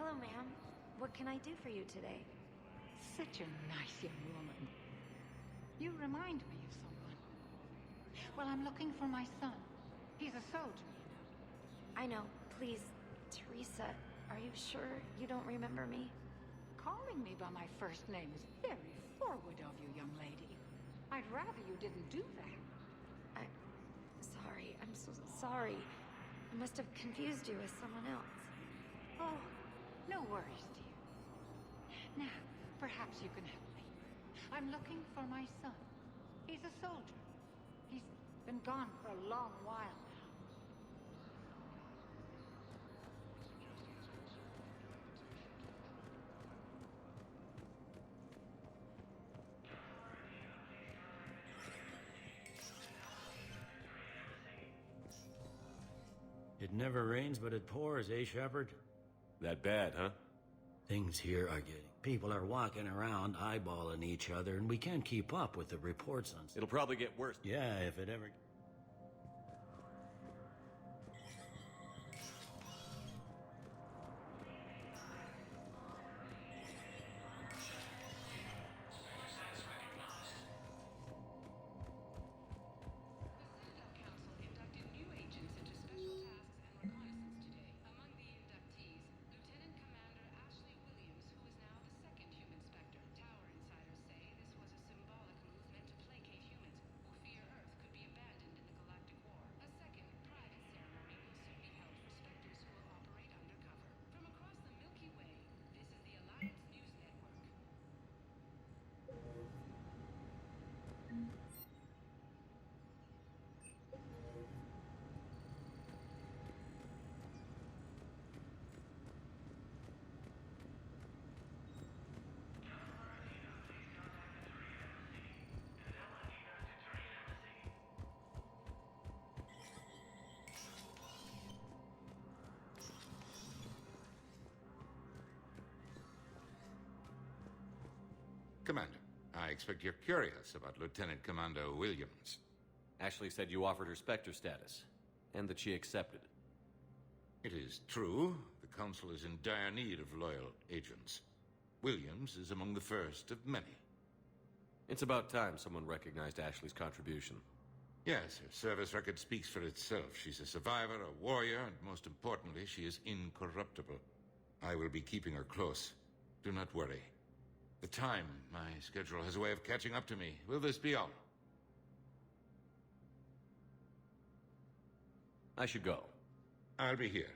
Hello, ma'am. What can I do for you today? Such a nice young woman. You remind me of someone. Well, I'm looking for my son. He's a soldier, you know. I know. Please, Teresa, are you sure you don't remember me? Calling me by my first name is very forward of you, young lady. I'd rather you didn't do that. Sorry. I'm so sorry. I must have confused you with someone else. Oh, no worries, dear. Now, perhaps you can help me. I'm looking for my son. He's a soldier. He's been gone for a long while now. It never rains, but it pours, eh, Shepard? That bad, huh? Things here are getting... People are walking around, eyeballing each other, and we can't keep up with the reports on... It'll probably get worse. Yeah, if it ever... Commander, I expect you're curious about Lieutenant Commander Williams. Ashley said you offered her Spectre status, and that she accepted. It is true, the Council is in dire need of loyal agents. Williams is among the first of many. It's about time someone recognized Ashley's contribution. Yes, her service record speaks for itself. She's a survivor, a warrior, and most importantly, she is incorruptible. I will be keeping her close. Do not worry. The time, my schedule has a way of catching up to me. Will this be all? I should go. I'll be here.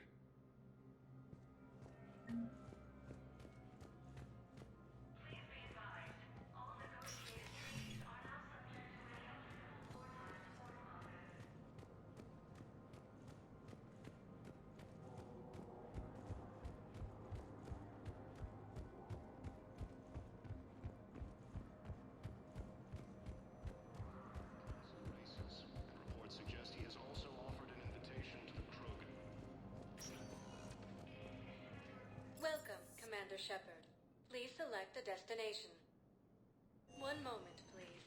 Welcome, Commander Shepard. Please select a destination. One moment, please.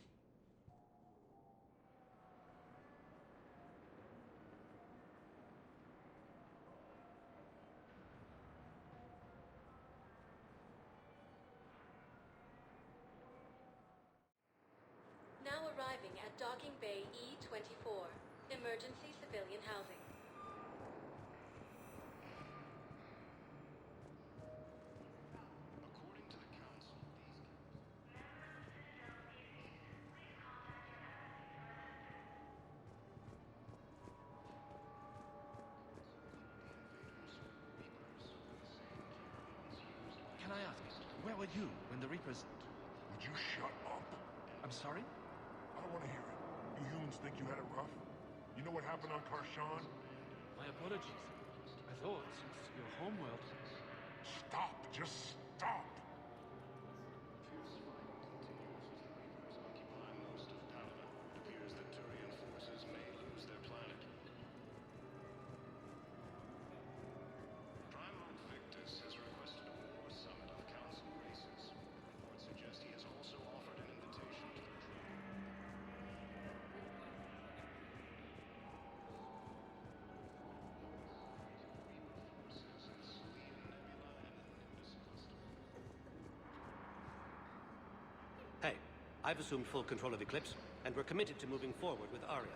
Now arriving at Docking Bay E-24, Emergency Civilian Housing. Can I ask, where were you when the Reapers... Would you shut up? I'm sorry? I don't want to hear it. You humans think you had it rough? You know what happened on Karshan? My apologies. I thought it's your homeworld. Stop! Just stop! I've assumed full control of Eclipse, and we're committed to moving forward with Arya.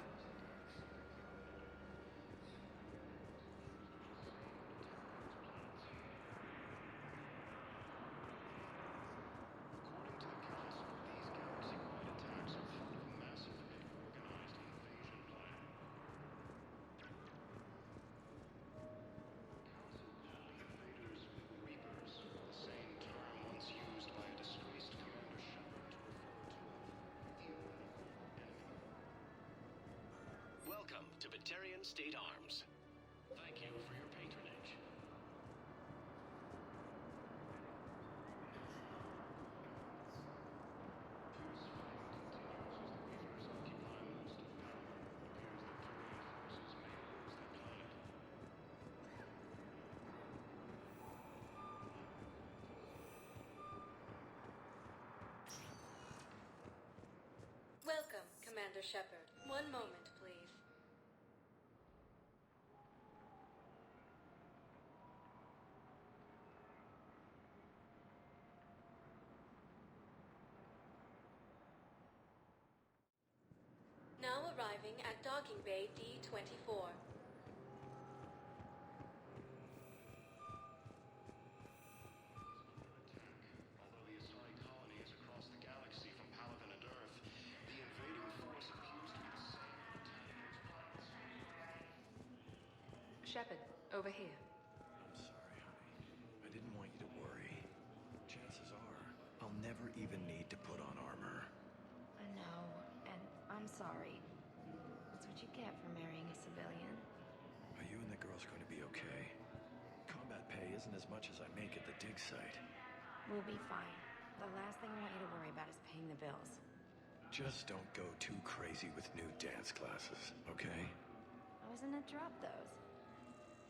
Welcome to Batarian State Arms. Thank you for your patronage. Welcome, Commander Shepard. One moment, please. Now arriving at Docking Bay D-24. Although the assigned colony is across the galaxy from Paladin and Earth, the invading force appears to be the same on Tannico's planets. Shepard, over here. I'm sorry, honey. I didn't want you to worry. Chances are, I'll never even need to put on armor. I know, and I'm sorry. That's what you get for marrying a civilian. Are you and the girls going to be okay? Combat pay isn't as much as I make at the dig site. We'll be fine. The last thing I want you to worry about is paying the bills. Just don't go too crazy with new dance classes, okay? I was gonna drop those.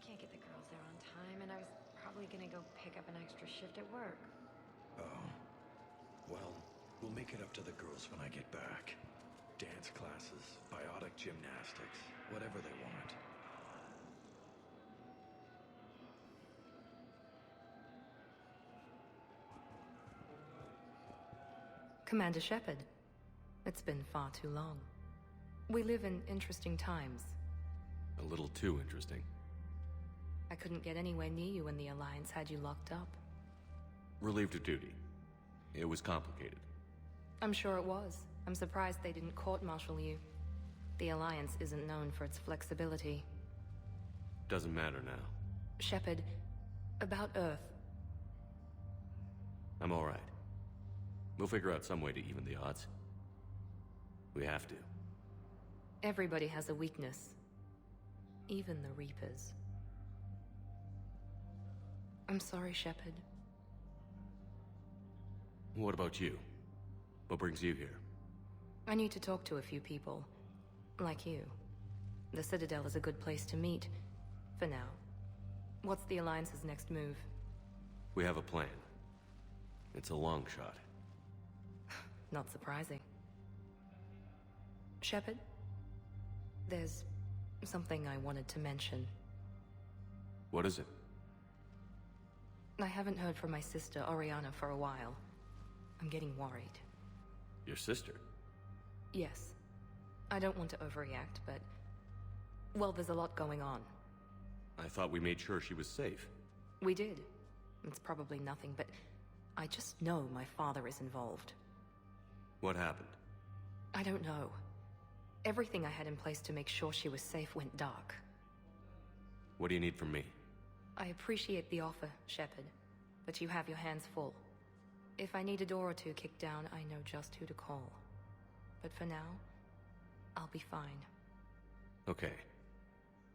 Can't get the girls there on time, and I was probably gonna go pick up an extra shift at work. Oh. Well, we'll make it up to the girls when I get back. Dance classes, biotic gymnastics, whatever they want. Commander Shepard, it's been far too long. We live in interesting times. A little too interesting. I couldn't get anywhere near you when the Alliance had you locked up. Relieved of duty. It was complicated. I'm sure it was. I'm surprised they didn't court-martial you. The Alliance isn't known for its flexibility. Doesn't matter now. Shepard, about Earth. I'm all right. We'll figure out some way to even the odds. We have to. Everybody has a weakness. Even the Reapers. I'm sorry, Shepard. What about you? What brings you here? I need to talk to a few people. Like you. The Citadel is a good place to meet. For now. What's the Alliance's next move? We have a plan. It's a long shot. Not surprising. Shepard? There's something I wanted to mention. What is it? I haven't heard from my sister, Oriana, for a while. I'm getting worried. Your sister? Yes. I don't want to overreact, but... well, there's a lot going on. I thought we made sure she was safe. We did. It's probably nothing, but... I just know my father is involved. What happened? I don't know. Everything I had in place to make sure she was safe went dark. What do you need from me? I appreciate the offer, Shepard, but you have your hands full. If I need a door or two kicked down, I know just who to call. But for now, I'll be fine. Okay.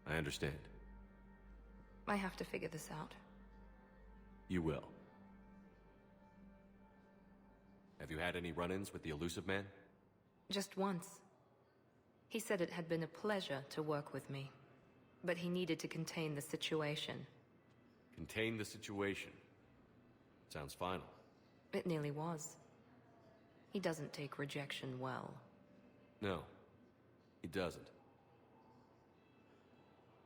I understand. I have to figure this out. You will. Have you had any run-ins with the Elusive Man? Just once. He said it had been a pleasure to work with me, but he needed to contain the situation. Contain the situation. Sounds final. It nearly was. He doesn't take rejection well. No, he doesn't.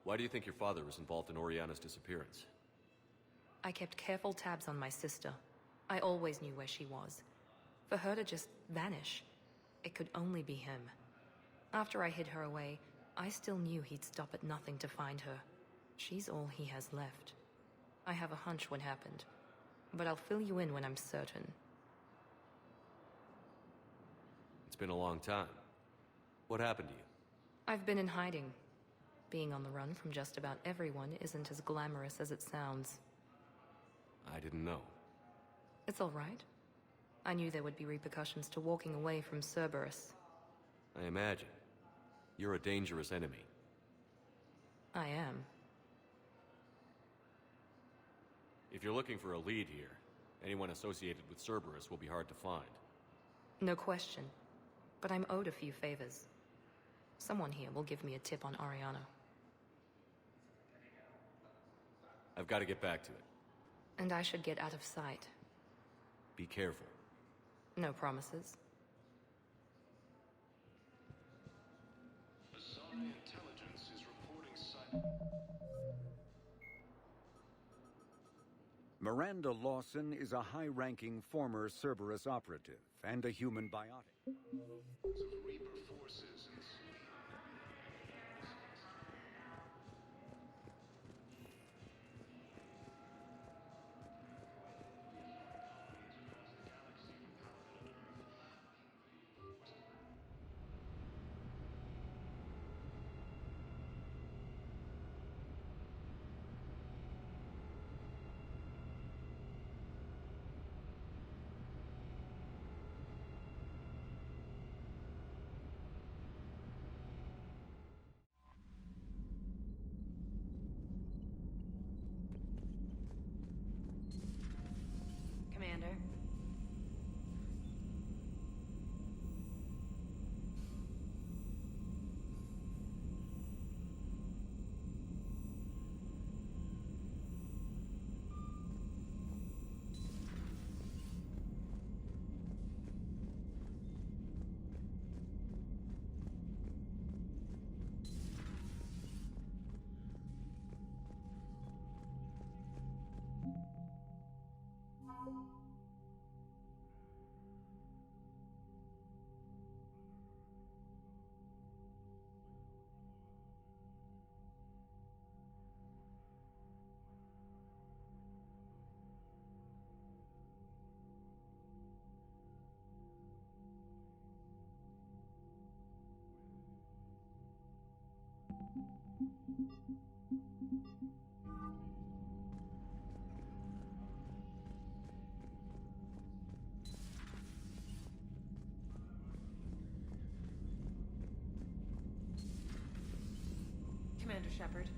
Why do you think your father was involved in Oriana's disappearance? I kept careful tabs on my sister. I always knew where she was. For her to just vanish, it could only be him. After I hid her away, I still knew he'd stop at nothing to find her. She's all he has left. I have a hunch what happened, but I'll fill you in when I'm certain. It's been a long time. What happened to you? I've been in hiding. Being on the run from just about everyone isn't as glamorous as it sounds. I didn't know. It's all right. I knew there would be repercussions to walking away from Cerberus. I imagine. You're a dangerous enemy. I am. If you're looking for a lead here, anyone associated with Cerberus will be hard to find. No question. But I'm owed a few favors. Someone here will give me a tip on Ariana. I've got to get back to it. And I should get out of sight. Be careful. No promises. Azari intelligence is reporting sight. Miranda Lawson is a high-ranking former Cerberus operative and a human biotic. Of Reaper forces and Commander. Commander Shepard.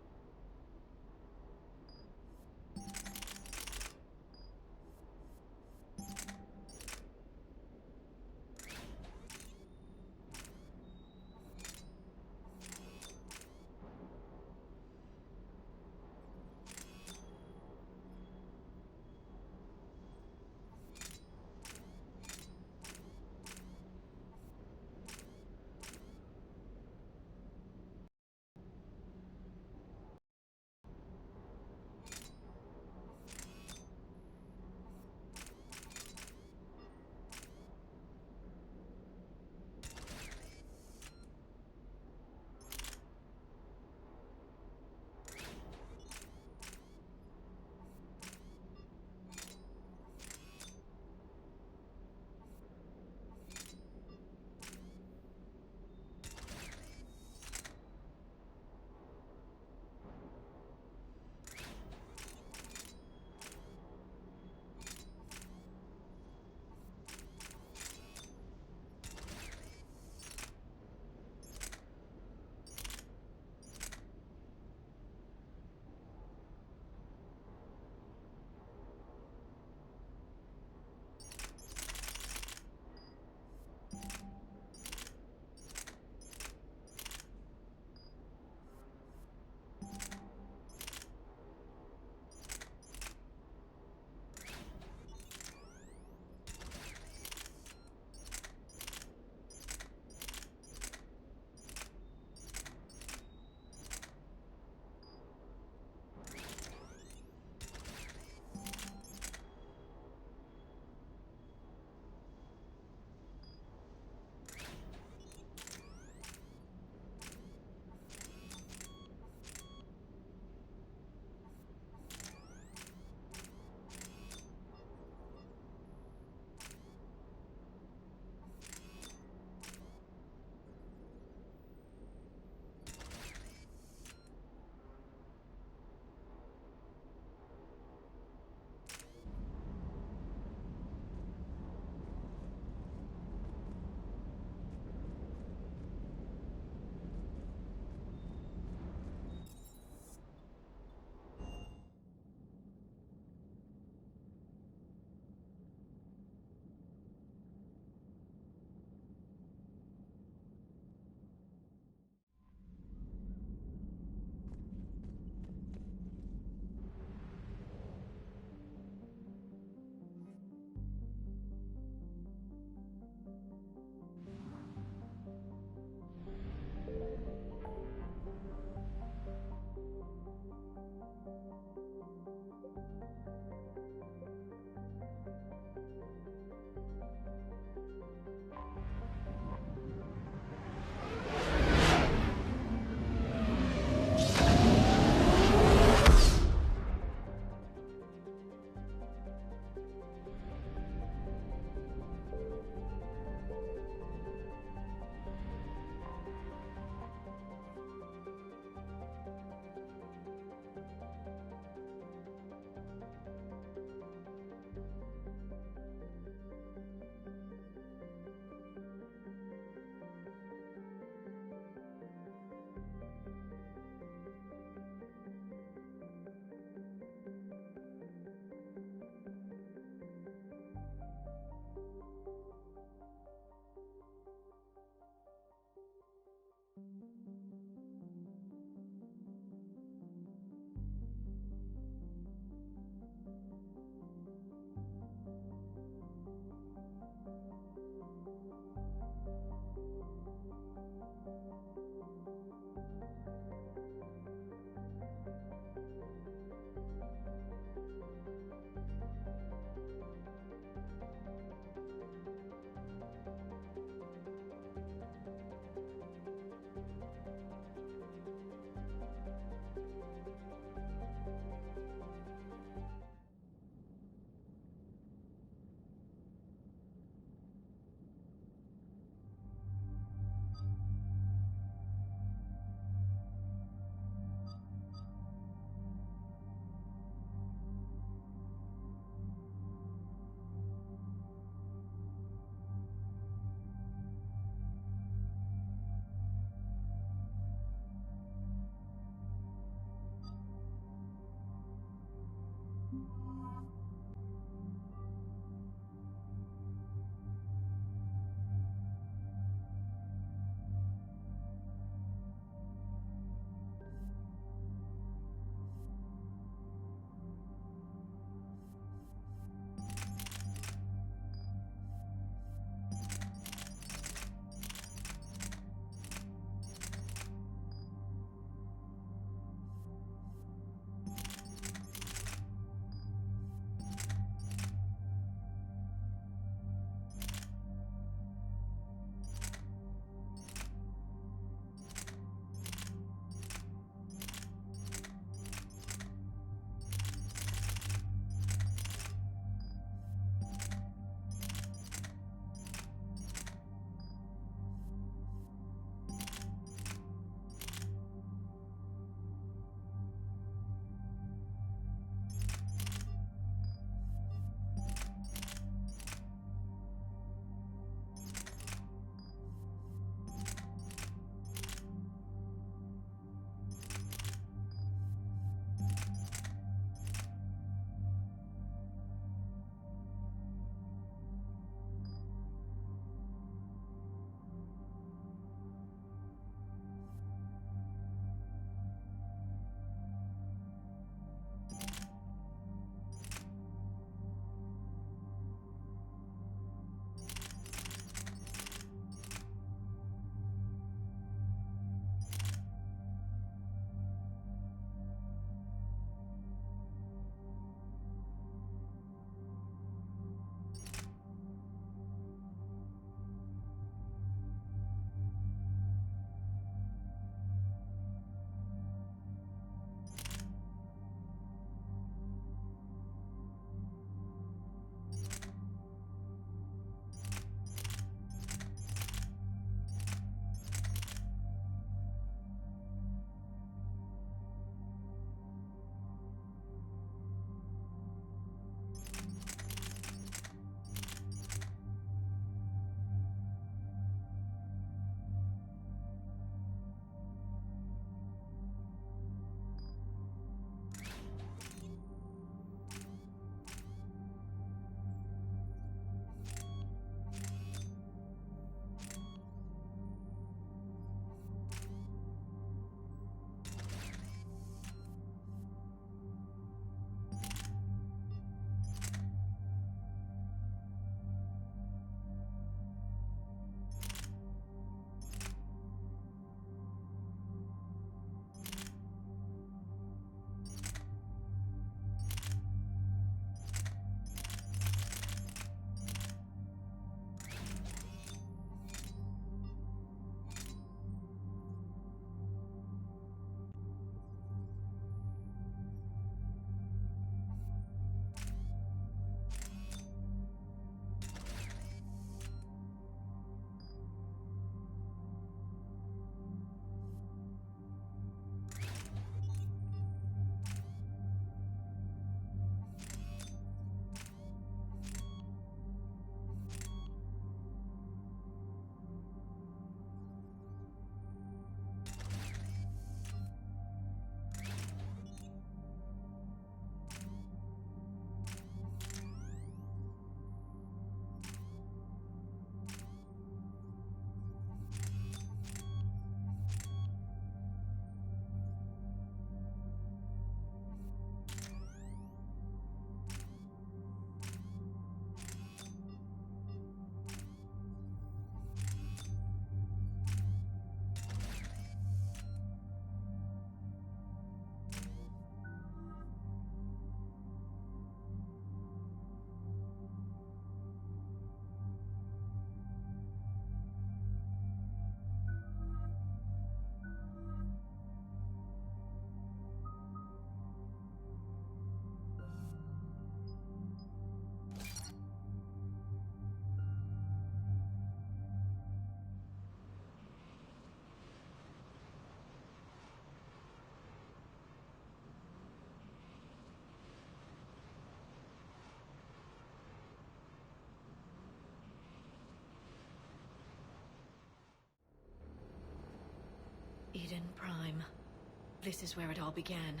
This is where it all began.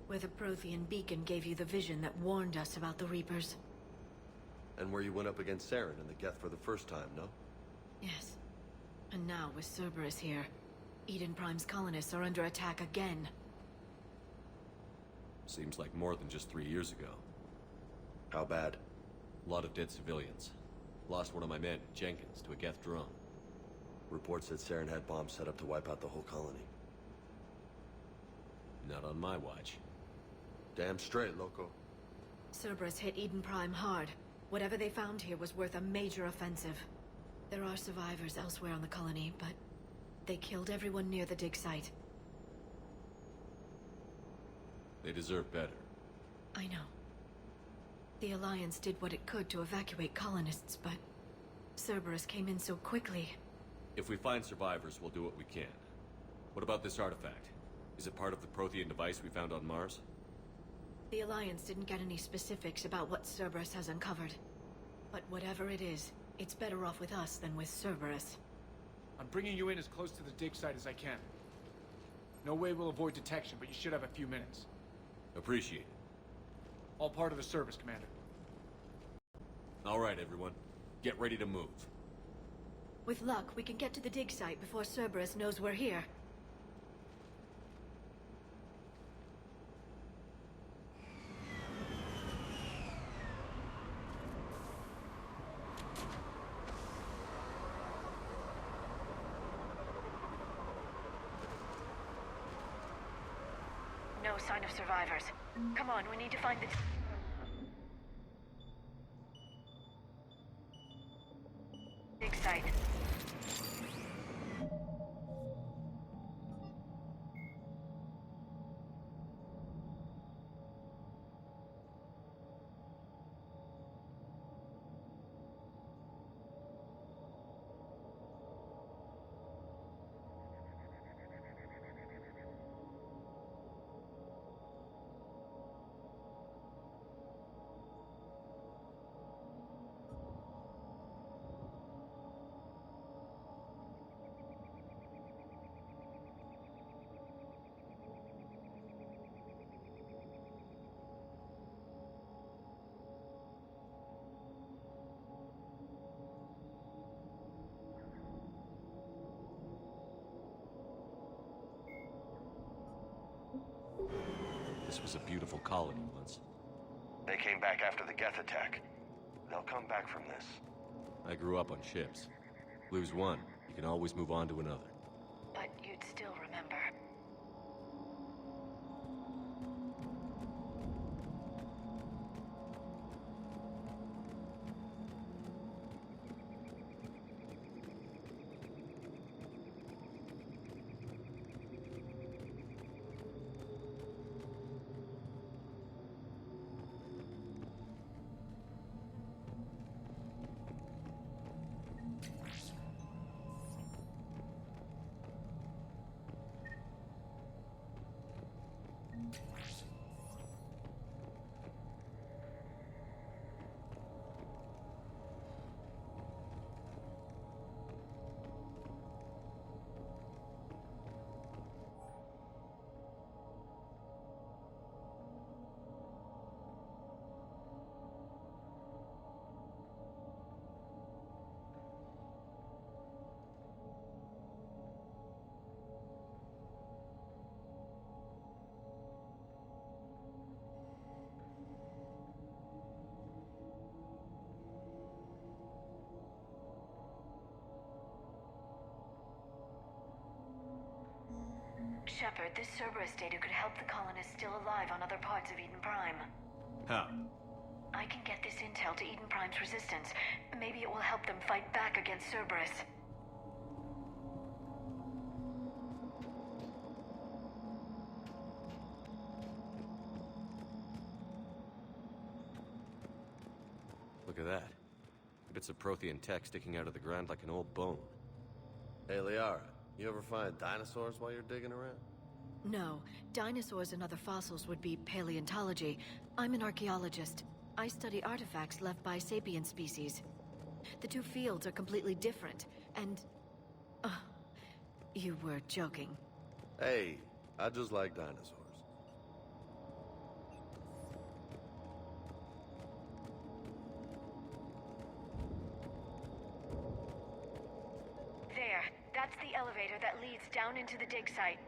Where the Prothean beacon gave you the vision that warned us about the Reapers. And where you went up against Saren and the Geth for the first time, no? Yes. And now, with Cerberus here, Eden Prime's colonists are under attack again. Seems like more than just 3 years ago. How bad? A lot of dead civilians. Lost one of my men, Jenkins, to a Geth drone. Reports said Saren had bombs set up to wipe out the whole colony. Not on my watch. Damn straight, Loco. Cerberus hit Eden Prime hard. Whatever they found here was worth a major offensive. There are survivors elsewhere on the colony, but they killed everyone near the dig site. They deserve better. I know. The Alliance did what it could to evacuate colonists, but Cerberus came in so quickly. If we find survivors, we'll do what we can. What about this artifact? Is it part of the Prothean device we found on Mars? The Alliance didn't get any specifics about what Cerberus has uncovered. But whatever it is, it's better off with us than with Cerberus. I'm bringing you in as close to the dig site as I can. No way we'll avoid detection, but you should have a few minutes. Appreciate it. All part of the service, Commander. All right, everyone. Get ready to move. With luck, we can get to the dig site before Cerberus knows we're here. No sign of survivors. Come on, we need to find the... dig site. This was a beautiful colony once. They came back after the Geth attack. They'll come back from this. I grew up on ships. Lose one, you can always move on to another. But you'd still remember. Shepard, this Cerberus data could help the colonists still alive on other parts of Eden Prime. How? I can get this intel to Eden Prime's resistance. Maybe it will help them fight back against Cerberus. Look at that. Bits of Prothean tech sticking out of the ground like an old bone. Hey, Liara, you ever find dinosaurs while you're digging around? No. Dinosaurs and other fossils would be paleontology. I'm an archaeologist. I study artifacts left by sapient species. The two fields are completely different, and... You were joking. Hey, I just like dinosaurs. There. That's the elevator that leads down into the dig site.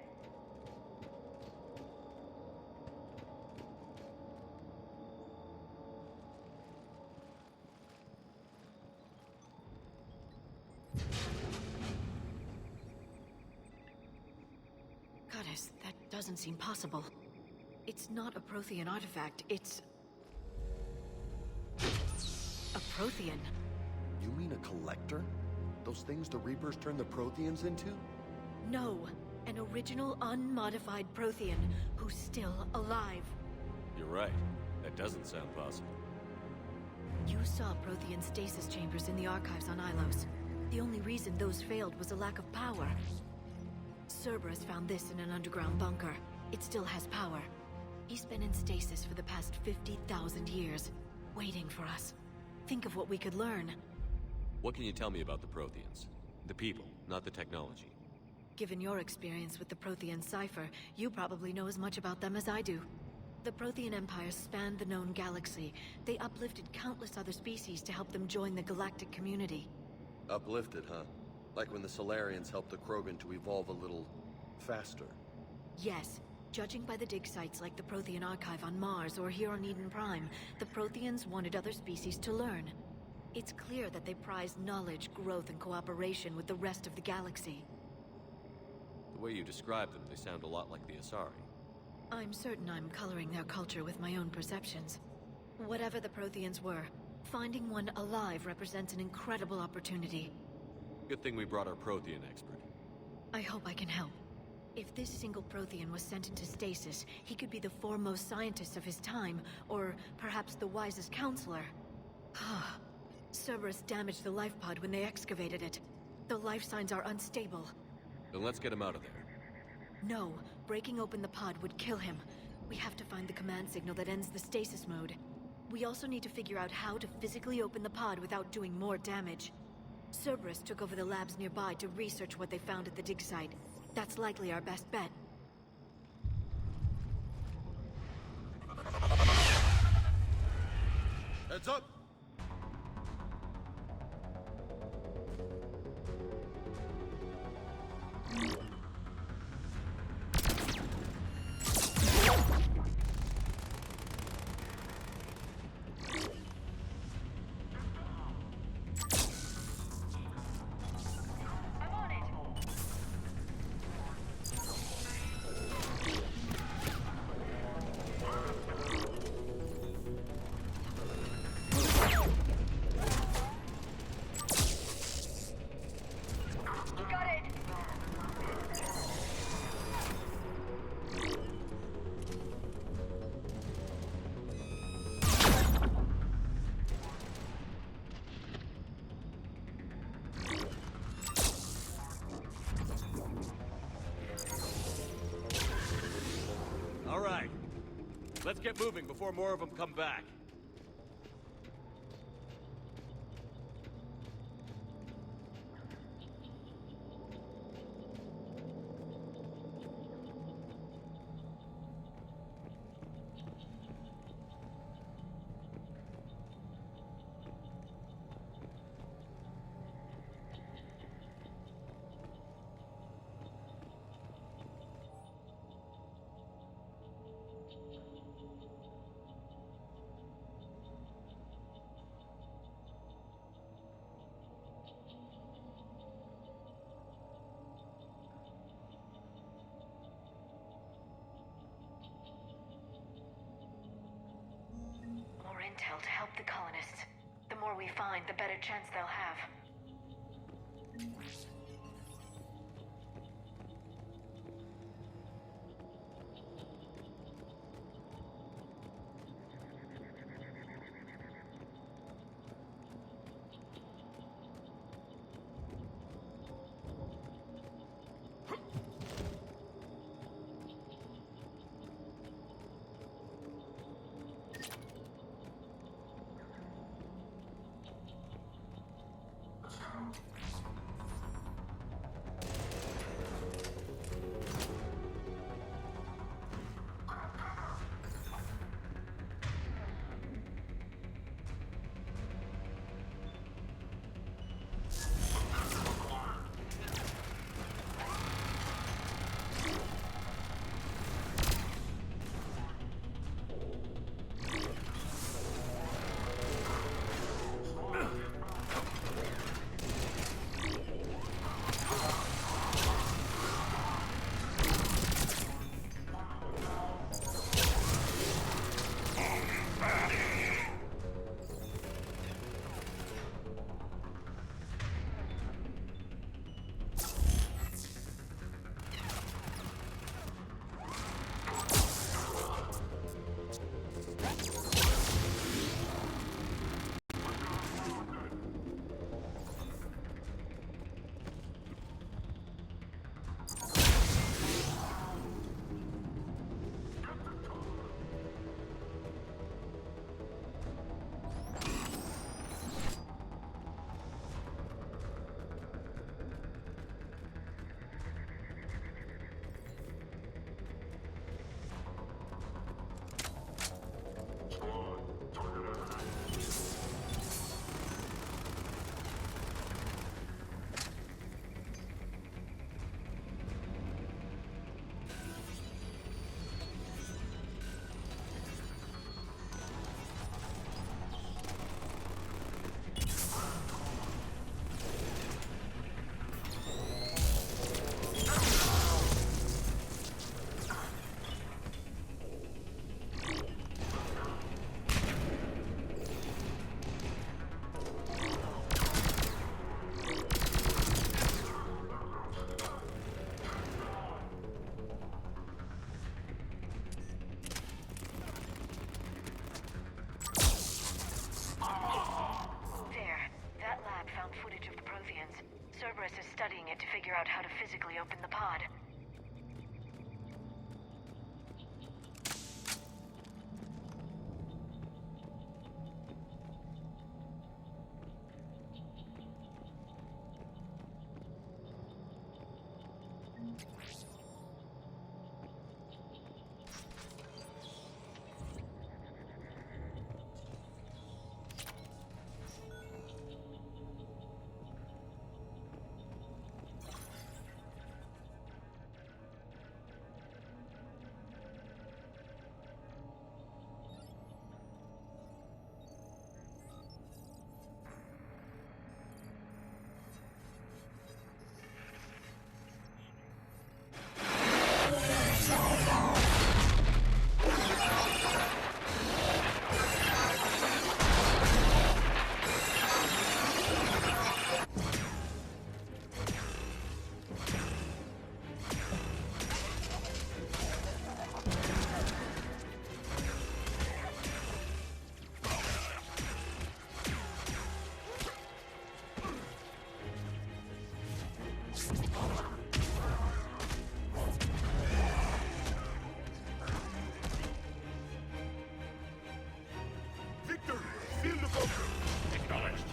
Goddess, that doesn't seem possible. It's not a Prothean artifact, it's... a Prothean. You mean a collector? Those things the Reapers turned the Protheans into? No, an original unmodified Prothean who's still alive. You're right. That doesn't sound possible. You saw Prothean stasis chambers in the archives on Ilos. The only reason those failed was a lack of power. Cerberus found this in an underground bunker. It still has power. He's been in stasis for the past 50,000 years, waiting for us. Think of what we could learn. What can you tell me about the Protheans? The people, not the technology. Given your experience with the Prothean cipher, you probably know as much about them as I do. The Prothean Empire spanned the known galaxy. They uplifted countless other species to help them join the galactic community. Uplifted, huh? Like when the Solarians helped the Krogan to evolve a little... faster. Yes. Judging by the dig sites like the Prothean Archive on Mars or here on Eden Prime, the Protheans wanted other species to learn. It's clear that they prize knowledge, growth, and cooperation with the rest of the galaxy. The way you describe them, they sound a lot like the Asari. I'm certain I'm coloring their culture with my own perceptions. Whatever the Protheans were, finding one alive represents an incredible opportunity. Good thing we brought our Prothean expert. I hope I can help. If this single Prothean was sent into stasis, he could be the foremost scientist of his time, or perhaps the wisest counselor. Cerberus damaged the life pod when they excavated it. The life signs are unstable. Then let's get him out of there. No, breaking open the pod would kill him. We have to find the command signal that ends the stasis mode. We also need to figure out how to physically open the pod without doing more damage. Cerberus took over the labs nearby to research what they found at the dig site. That's likely our best bet. Heads up! Let's get moving before more of them come back. More intel to help the colonists. The more we find, the better chance they'll have. Cerberus is studying it to figure out how to physically open the pod. Victor! Seal the bunker! Acknowledged.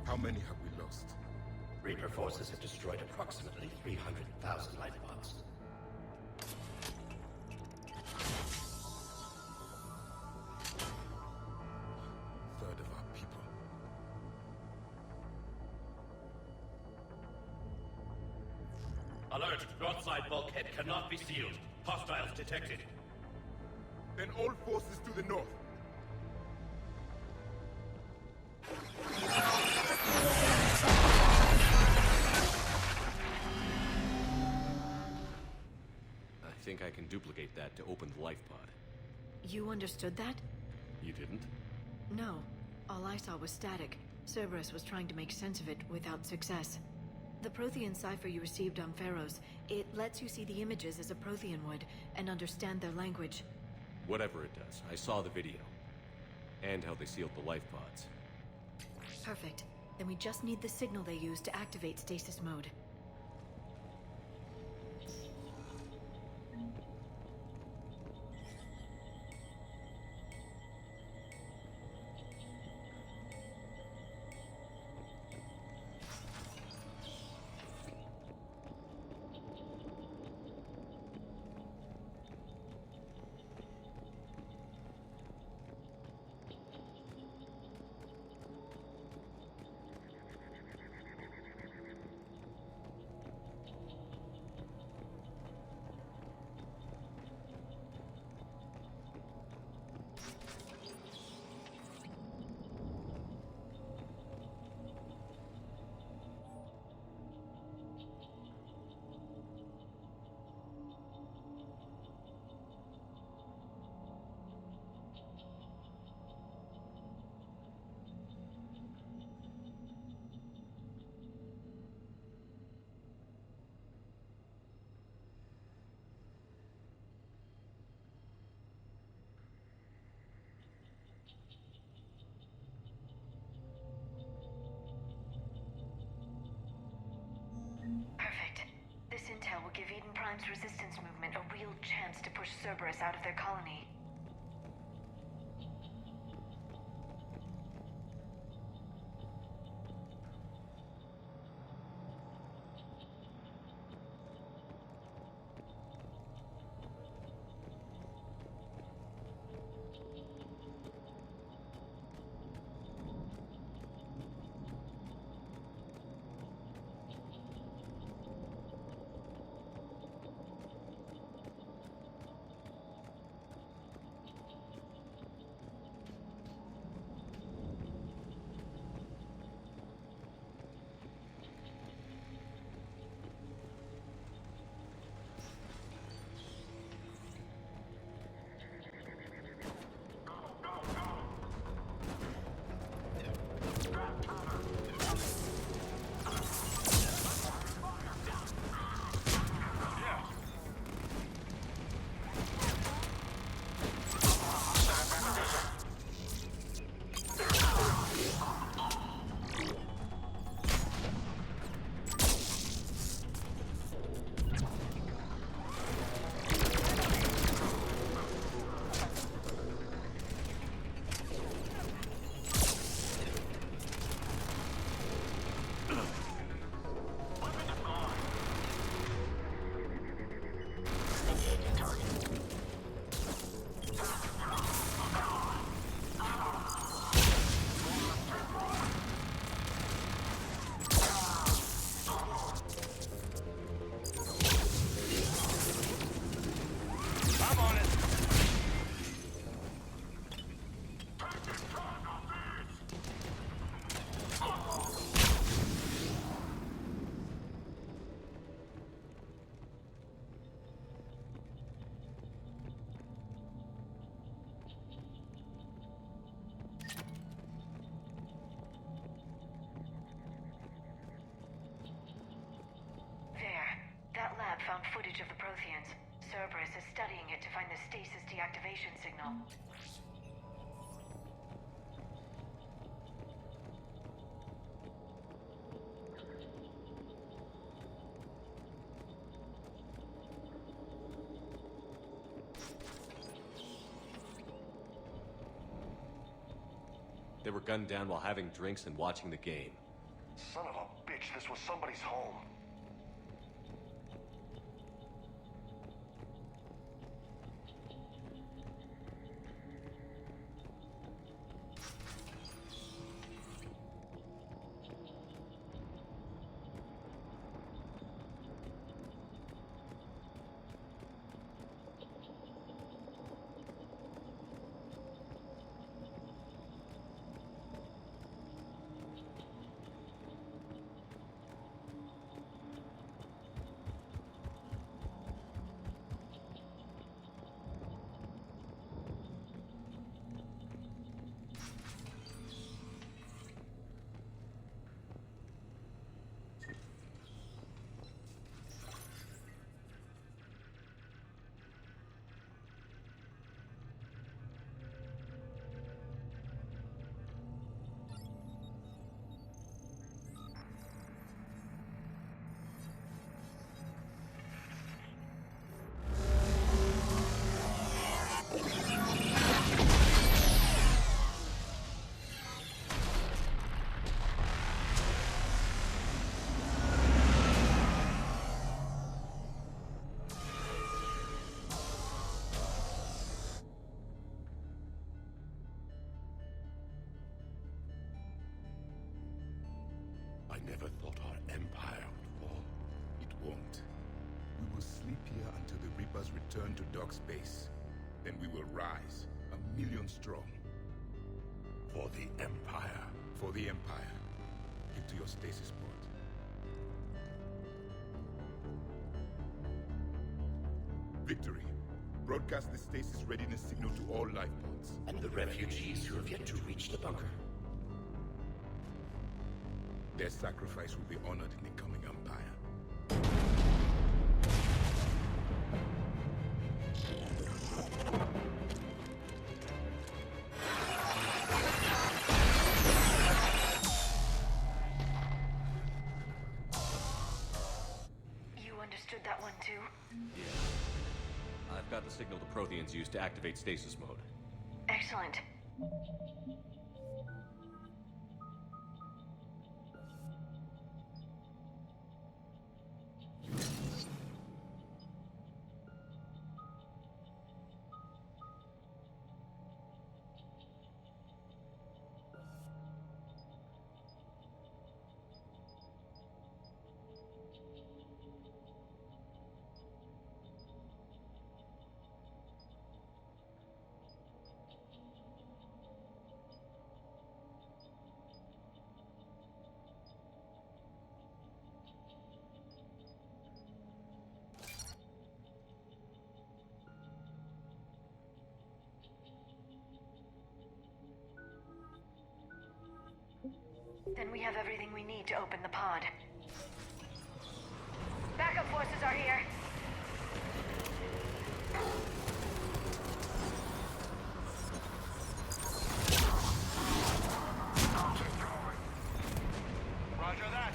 How many have we lost? Reaper forces have destroyed approximately 300,000 life pods. Third of our people. Alert! Broadside bulkhead cannot be sealed. Hostiles detected. Then all forces to the north. I think I can duplicate that to open the life pod. You understood that? You didn't? No. All I saw was static. Cerberus was trying to make sense of it without success. The Prothean cipher you received on Pharaohs, it lets you see the images as a Prothean would, and understand their language. Whatever it does, I saw the video. And how they sealed the life pods. Perfect. Then we just need the signal they use to activate stasis mode. Perfect. This intel will give Eden Prime's resistance movement a real chance to push Cerberus out of their colony. found footage of the Protheans. Cerberus is studying it to find the stasis deactivation signal. They were gunned down while having drinks and watching the game. Son of a bitch, this was somebody's home. I never thought our empire would fall. It won't. We will sleep here until the Reapers return to Doc Space. Then we will rise, 1,000,000 strong. For the Empire. For the Empire. Get to your stasis port. Victory. Broadcast the stasis readiness signal to all life pods. And the refugees who have yet to reach the bunker. Their sacrifice will be honored in the coming Empire. You understood that one too? Yeah. I've got the signal the Protheans use to activate stasis mode. Excellent. Then we have everything we need to open the pod. Backup forces are here. Roger that.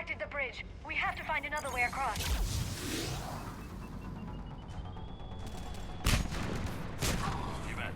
extracted the bridge. We have to find another way across. You bet.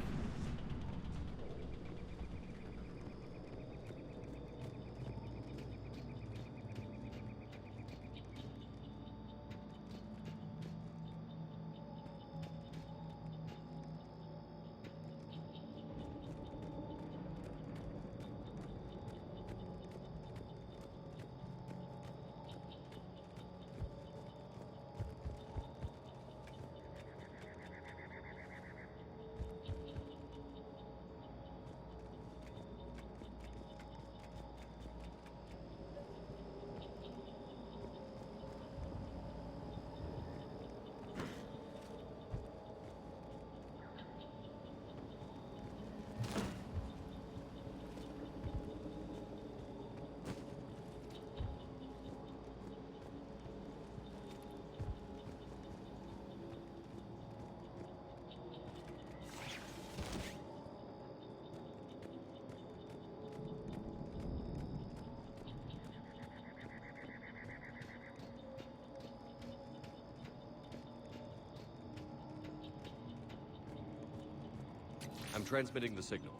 I'm transmitting the signal.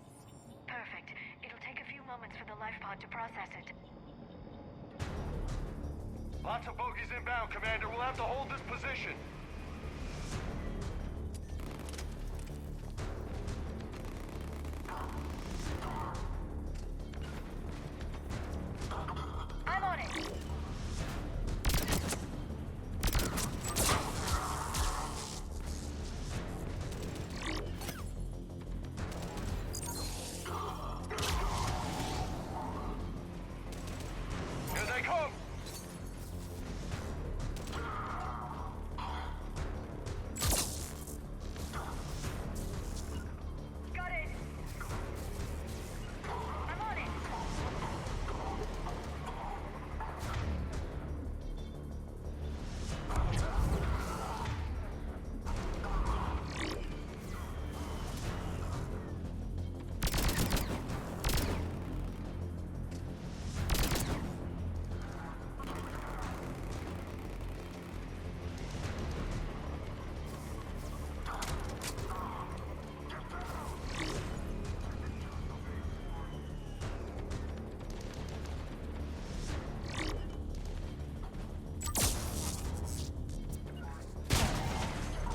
Perfect. It'll take a few moments for the life pod to process it. Lots of bogies inbound, Commander. We'll have to hold this position. I'm on it. Here they come! Got it. I'm on it.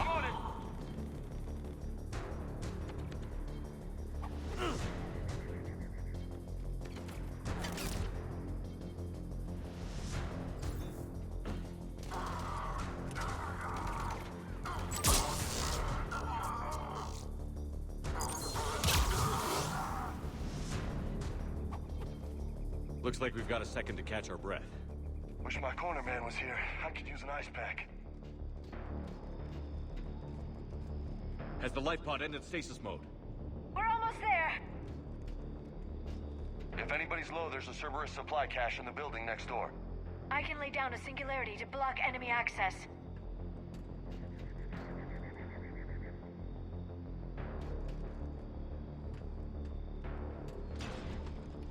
On it! Looks like we've got a second to catch our breath. Wish my corner man was here. I could use an ice pack. Has the life pod ended stasis mode? We're almost there. If anybody's low, there's a Cerberus supply cache in the building next door. I can lay down a singularity to block enemy access.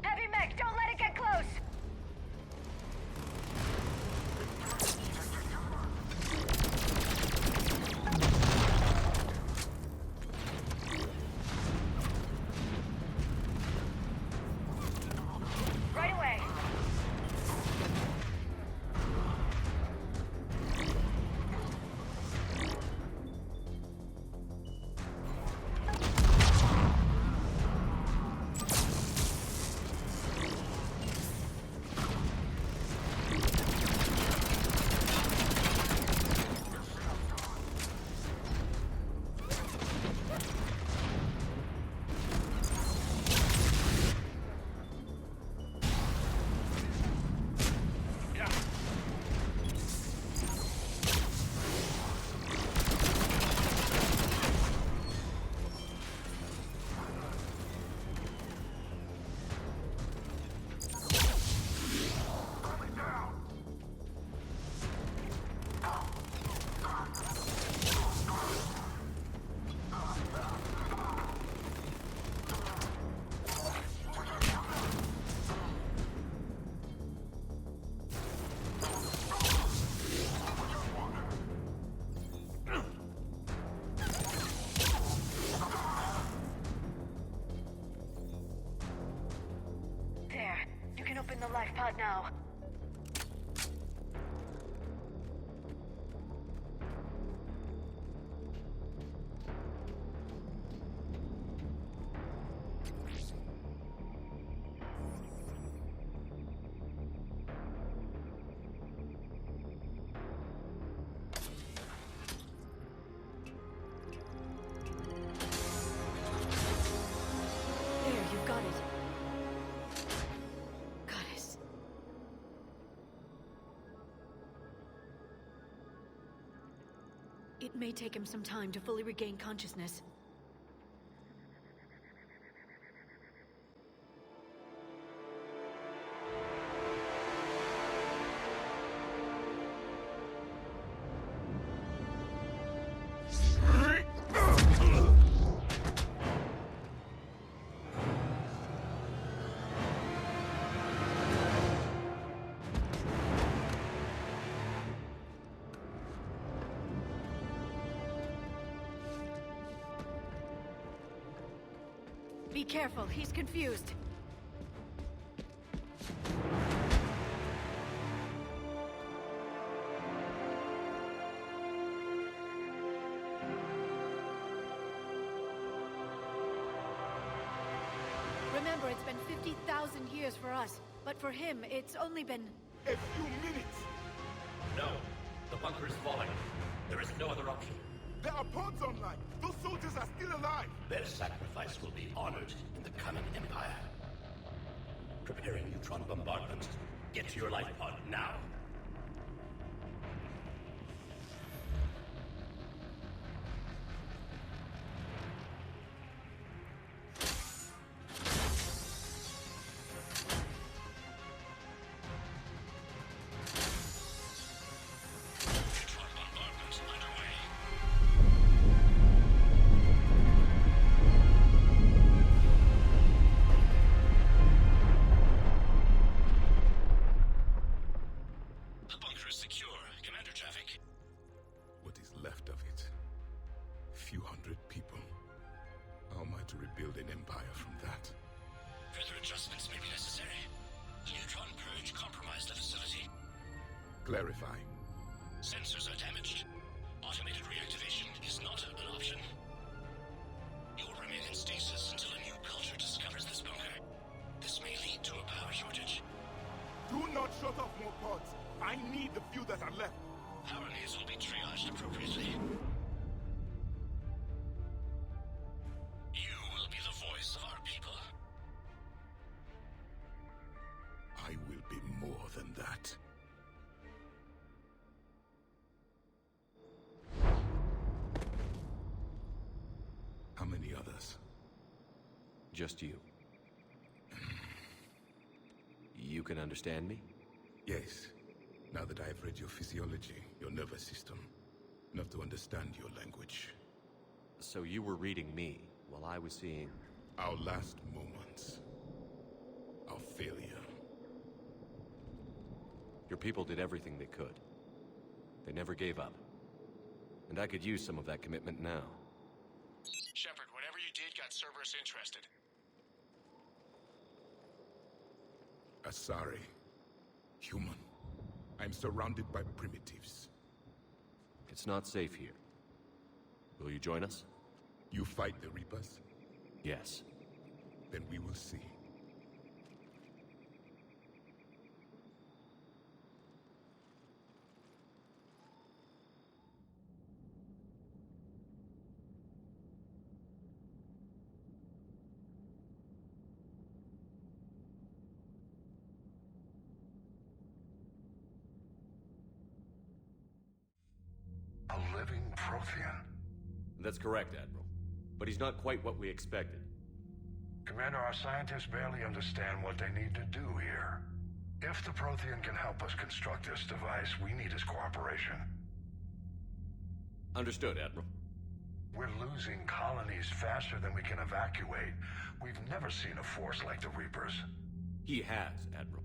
Heavy mech, don't let it get close! Right away. open the life pod now. There, you've got it. Goddess. It may take him some time to fully regain consciousness. Be careful, he's confused. Remember, it's been 50,000 years for us, but for him, it's only been... A few minutes! No. The bunker is falling. There is no other option. There are pods online! Those soldiers are still alive! Their sacrifice will be honored in the coming Empire. Preparing neutron bombardment. Get to your life pod now. Clarify. Sensors are damaged. Automated reactivation is not an option. You will remain in stasis until a new culture discovers this bunker. This may lead to a power shortage. Do not shut off more pods. I need the few that are left. Power needs will be triaged appropriately. You will be the voice of our people. I will be more than that. How many others? Just you. You can understand me? Yes. Now that I have read your physiology, your nervous system, enough to understand your language. So you were reading me while I was seeing... Our last moments. Our failure. Your people did everything they could. They never gave up. And I could use some of that commitment now. Shepard, whatever you did got Cerberus interested. Asari. Human. I'm surrounded by primitives. It's not safe here. Will you join us? You fight the Reapers? Yes. Then we will see. A living Prothean? That's correct, Admiral. But he's not quite what we expected. Commander, our scientists barely understand what they need to do here. If the Prothean can help us construct this device, we need his cooperation. Understood, Admiral. We're losing colonies faster than we can evacuate. We've never seen a force like the Reapers. He has, Admiral.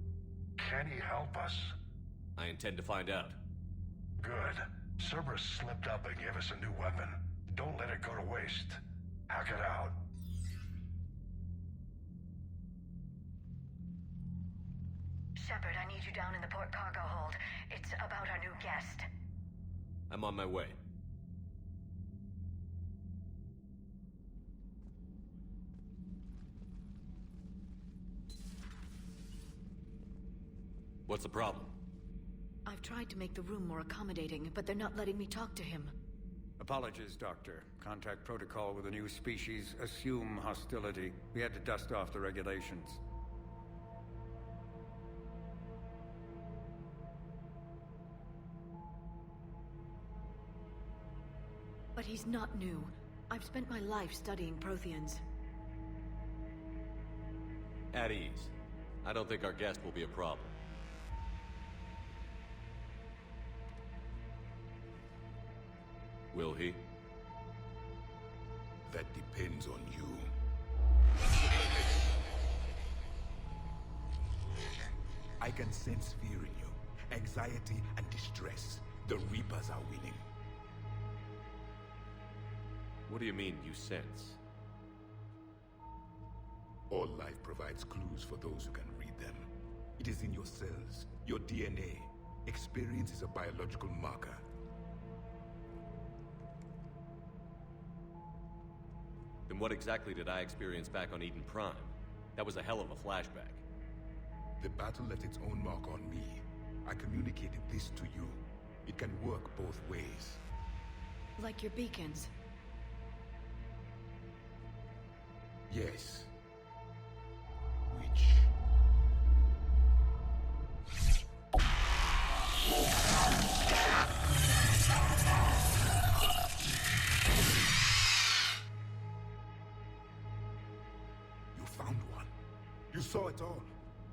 Can he help us? I intend to find out. Good. Cerberus slipped up and gave us a new weapon. Don't let it go to waste. Hack it out. Shepard, I need you down in the port cargo hold. It's about our new guest. I'm on my way. What's the problem? I've tried to make the room more accommodating, but they're not letting me talk to him. Apologies, Doctor. Contact protocol with a new species. Assume hostility. We had to dust off the regulations. But he's not new. I've spent my life studying Protheans. At ease. I don't think our guest will be a problem. Will he? That depends on you. I can sense fear in you, anxiety and distress. The Reapers are winning. What do you mean, you sense? All life provides clues for those who can read them. It is in your cells, your DNA. Experience is a biological marker. Then what exactly did I experience back on Eden Prime? That was a hell of a flashback. The battle left its own mark on me. I communicated this to you. It can work both ways. Like your beacons. Yes. Which... You found one. You saw it all.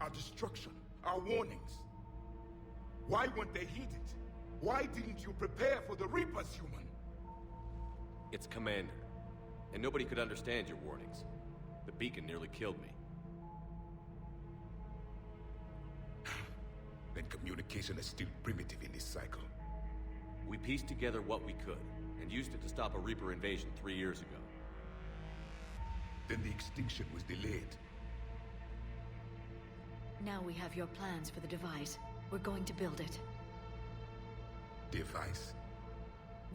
Our destruction, our warnings. Why weren't they heeded? Why didn't you prepare for the Reapers, human? It's Commander. And nobody could understand your warnings. The beacon nearly killed me. Then communication is still primitive in this cycle. We pieced together what we could, and used it to stop a Reaper invasion 3 years ago. Then the extinction was delayed. Now we have your plans for the device. We're going to build it. Device?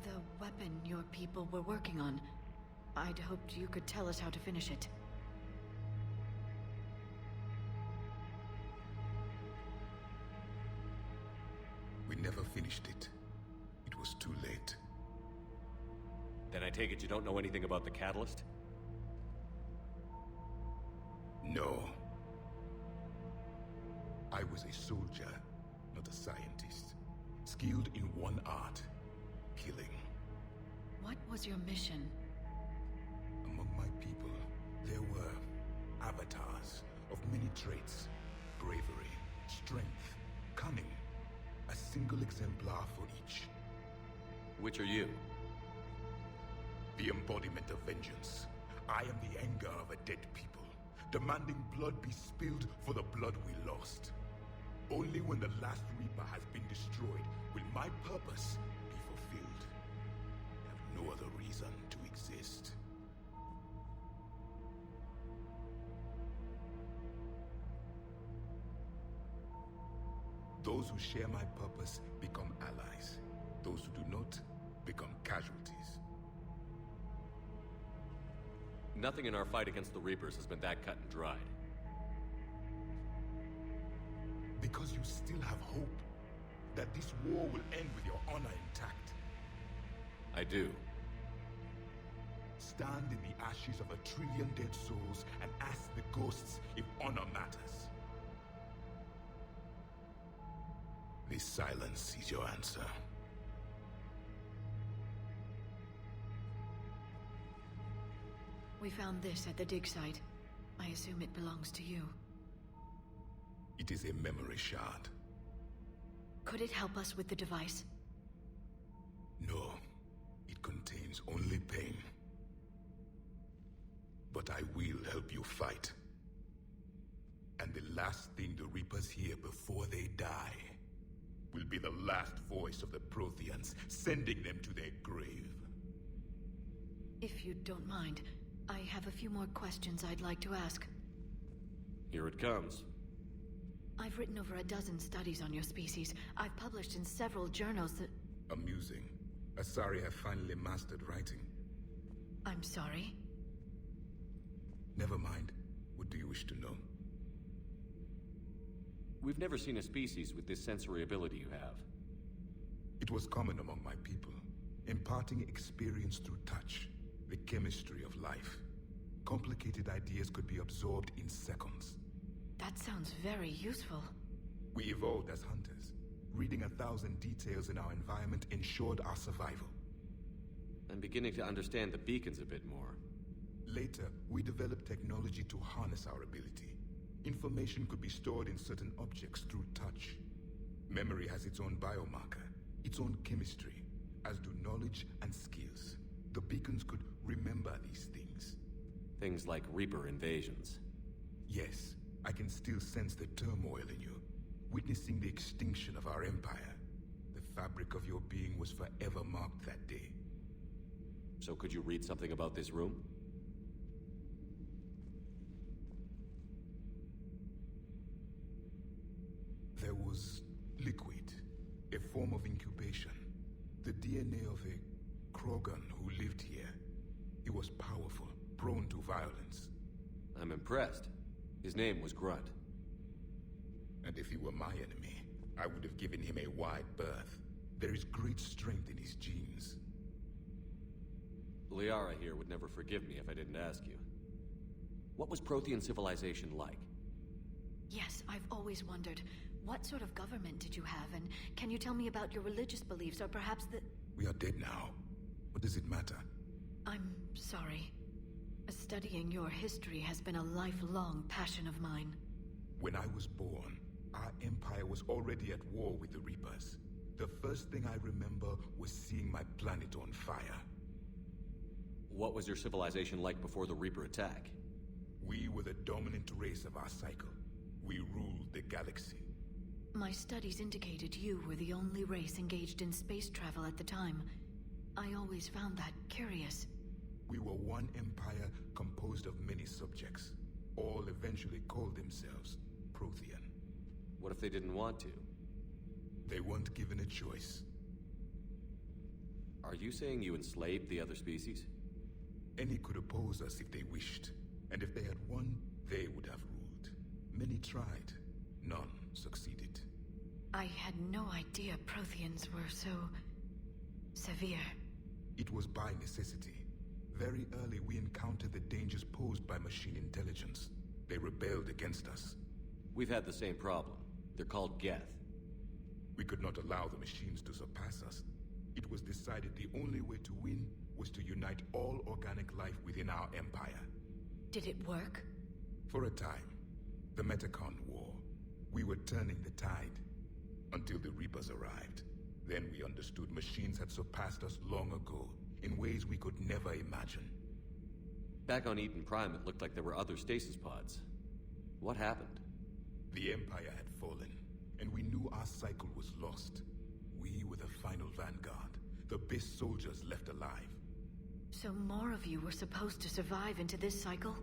The weapon your people were working on. I'd hoped you could tell us how to finish it. We never finished it. It was too late. Then I take it you don't know anything about the catalyst? No. I was a soldier, not a scientist. Skilled in one art, killing. What was your mission? Among my people, there were avatars of many traits. Bravery, strength, cunning. A single exemplar for each. Which are you? The embodiment of vengeance. I am the anger of a dead people, demanding blood be spilled for the blood we lost. Only when the last Reaper has been destroyed will my purpose be fulfilled. I have no other reason to exist. Those who share my purpose become allies. Those who do not become casualties. Nothing in our fight against the Reapers has been that cut and dried. Because you still have hope that this war will end with your honor intact. I do. Stand in the ashes of 1 trillion dead souls and ask the ghosts if honor matters. This silence is your answer. We found this at the dig site. I assume it belongs to you. It is a memory shard. Could it help us with the device? No. It contains only pain. But I will help you fight. And the last thing the Reapers hear before they die will be the last voice of the Protheans, sending them to their grave. If you don't mind, I have a few more questions I'd like to ask. Here it comes. I've written over a dozen studies on your species. I've published in several journals that... Amusing. Asari have finally mastered writing. I'm sorry? Never mind. What do you wish to know? We've never seen a species with this sensory ability you have. It was common among my people, imparting experience through touch, the chemistry of life. Complicated ideas could be absorbed in seconds. That sounds very useful. We evolved as hunters. Reading 1,000 details in our environment ensured our survival. I'm beginning to understand the beacons a bit more. Later, we developed technology to harness our ability. Information could be stored in certain objects through touch. Memory has its own biomarker, its own chemistry, as do knowledge and skills. The beacons could remember these things. Things like Reaper invasions. Yes, I can still sense the turmoil in you, witnessing the extinction of our empire. The fabric of your being was forever marked that day. So could you read something about this room? There was liquid, a form of incubation. The DNA of a Krogan who lived here. He was powerful, prone to violence. I'm impressed. His name was Grunt. And if he were my enemy, I would have given him a wide berth. There is great strength in his genes. Liara here would never forgive me if I didn't ask you. What was Prothean civilization like? Yes, I've always wondered. What sort of government did you have, and can you tell me about your religious beliefs, or perhaps the... We are dead now. What does it matter? I'm sorry. Studying your history has been a lifelong passion of mine. When I was born, our empire was already at war with the Reapers. The first thing I remember was seeing my planet on fire. What was your civilization like before the Reaper attack? We were the dominant race of our cycle. We ruled the galaxy. My studies indicated you were the only race engaged in space travel at the time. I always found that curious. We were one empire composed of many subjects. All eventually called themselves Prothean. What if they didn't want to? They weren't given a choice. Are you saying you enslaved the other species? Any could oppose us if they wished. And if they had won, they would have ruled. Many tried. None succeeded. I had no idea Protheans were so... severe. It was by necessity. Very early we encountered the dangers posed by machine intelligence. They rebelled against us. We've had the same problem. They're called Geth. We could not allow the machines to surpass us. It was decided the only way to win was to unite all organic life within our empire. Did it work? For a time. The Metacon War. We were turning the tide. Until the Reapers arrived. Then we understood machines had surpassed us long ago, in ways we could never imagine. Back on Eden Prime, it looked like there were other stasis pods. What happened? The Empire had fallen, and we knew our cycle was lost. We were the final vanguard, the best soldiers left alive. So more of you were supposed to survive into this cycle?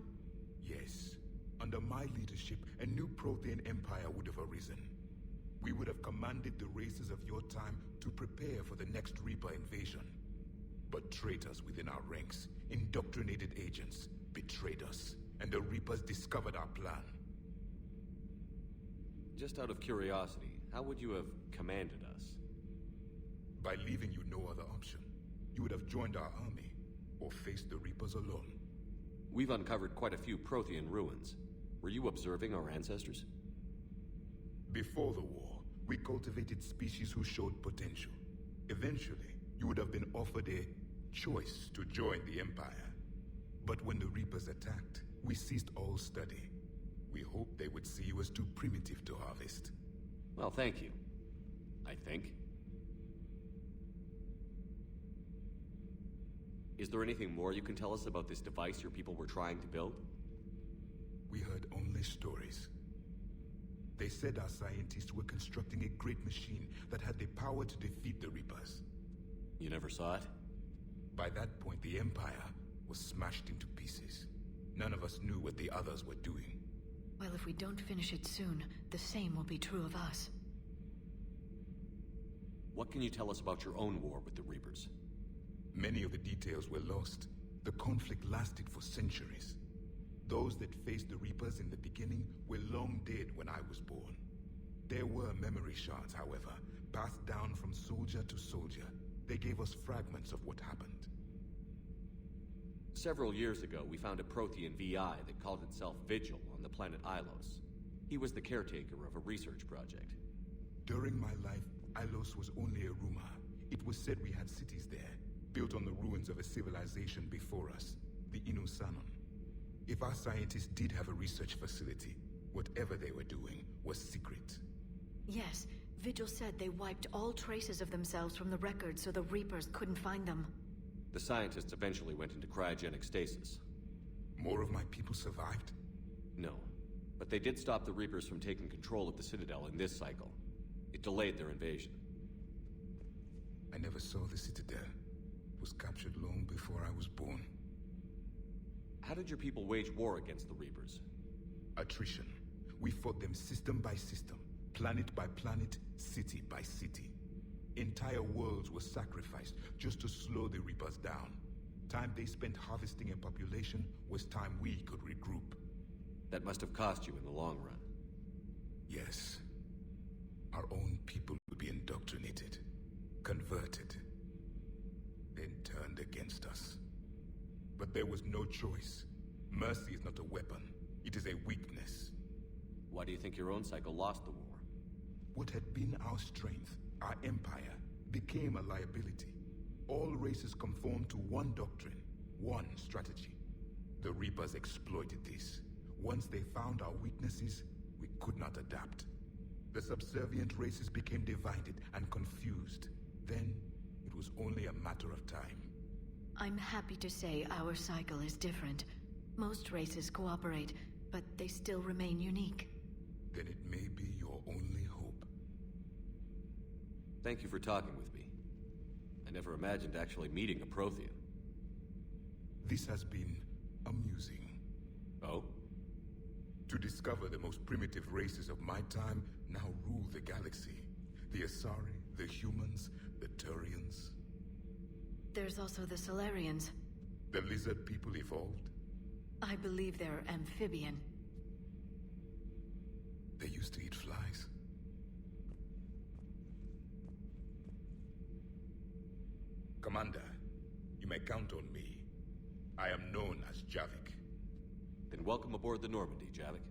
Yes. Under my leadership, a new Prothean empire would have arisen. We would have commanded the races of your time to prepare for the next Reaper invasion. But traitors within our ranks, indoctrinated agents, betrayed us, and the Reapers discovered our plan. Just out of curiosity, how would you have commanded us? By leaving you no other option. You would have joined our army, or faced the Reapers alone. We've uncovered quite a few Prothean ruins. Were you observing our ancestors? Before the war, we cultivated species who showed potential. Eventually, you would have been offered a choice to join the Empire. But when the Reapers attacked, we ceased all study. We hoped they would see you as too primitive to harvest. Well, thank you. I think. Is there anything more you can tell us about this device your people were trying to build? We heard only stories. They said our scientists were constructing a great machine that had the power to defeat the Reapers. You never saw it? By that point, the Empire was smashed into pieces. None of us knew what the others were doing. Well, if we don't finish it soon, the same will be true of us. What can you tell us about your own war with the Reapers? Many of the details were lost. The conflict lasted for centuries. Those that faced the Reapers in the beginning were long dead when I was born. There were memory shards, however, passed down from soldier to soldier. They gave us fragments of what happened. Several years ago, we found a Prothean VI that called itself Vigil on the planet Ilos. He was the caretaker of a research project. During my life, Ilos was only a rumor. It was said we had cities there, built on the ruins of a civilization before us, the Inusanon. If our scientists did have a research facility, whatever they were doing was secret. Yes, Vigil said they wiped all traces of themselves from the records so the Reapers couldn't find them. The scientists eventually went into cryogenic stasis. More of my people survived? No, but they did stop the Reapers from taking control of the Citadel in this cycle. It delayed their invasion. I never saw the Citadel. It was captured long before I was born. How did your people wage war against the Reapers? Attrition. We fought them system by system, planet by planet, city by city. Entire worlds were sacrificed just to slow the Reapers down. Time they spent harvesting a population was time we could regroup. That must have cost you in the long run. Yes. Our own people would be indoctrinated, converted, then turned against us. But there was no choice. Mercy is not a weapon. It is a weakness. Why do you think your own cycle lost the war? What had been our strength, our empire, became a liability. All races conformed to one doctrine, one strategy. The Reapers exploited this. Once they found our weaknesses, we could not adapt. The subservient races became divided and confused. Then, it was only a matter of time. I'm happy to say our cycle is different. Most races cooperate, but they still remain unique. Then it may be your only hope. Thank you for talking with me. I never imagined actually meeting a Prothean. This has been amusing. Oh? To discover the most primitive races of my time now rule the galaxy. The Asari, the humans, the Turians. There's also the Solarians. The lizard people evolved? I believe they're amphibian. They used to eat flies. Commander, you may count on me. I am known as Javik. Then welcome aboard the Normandy, Javik.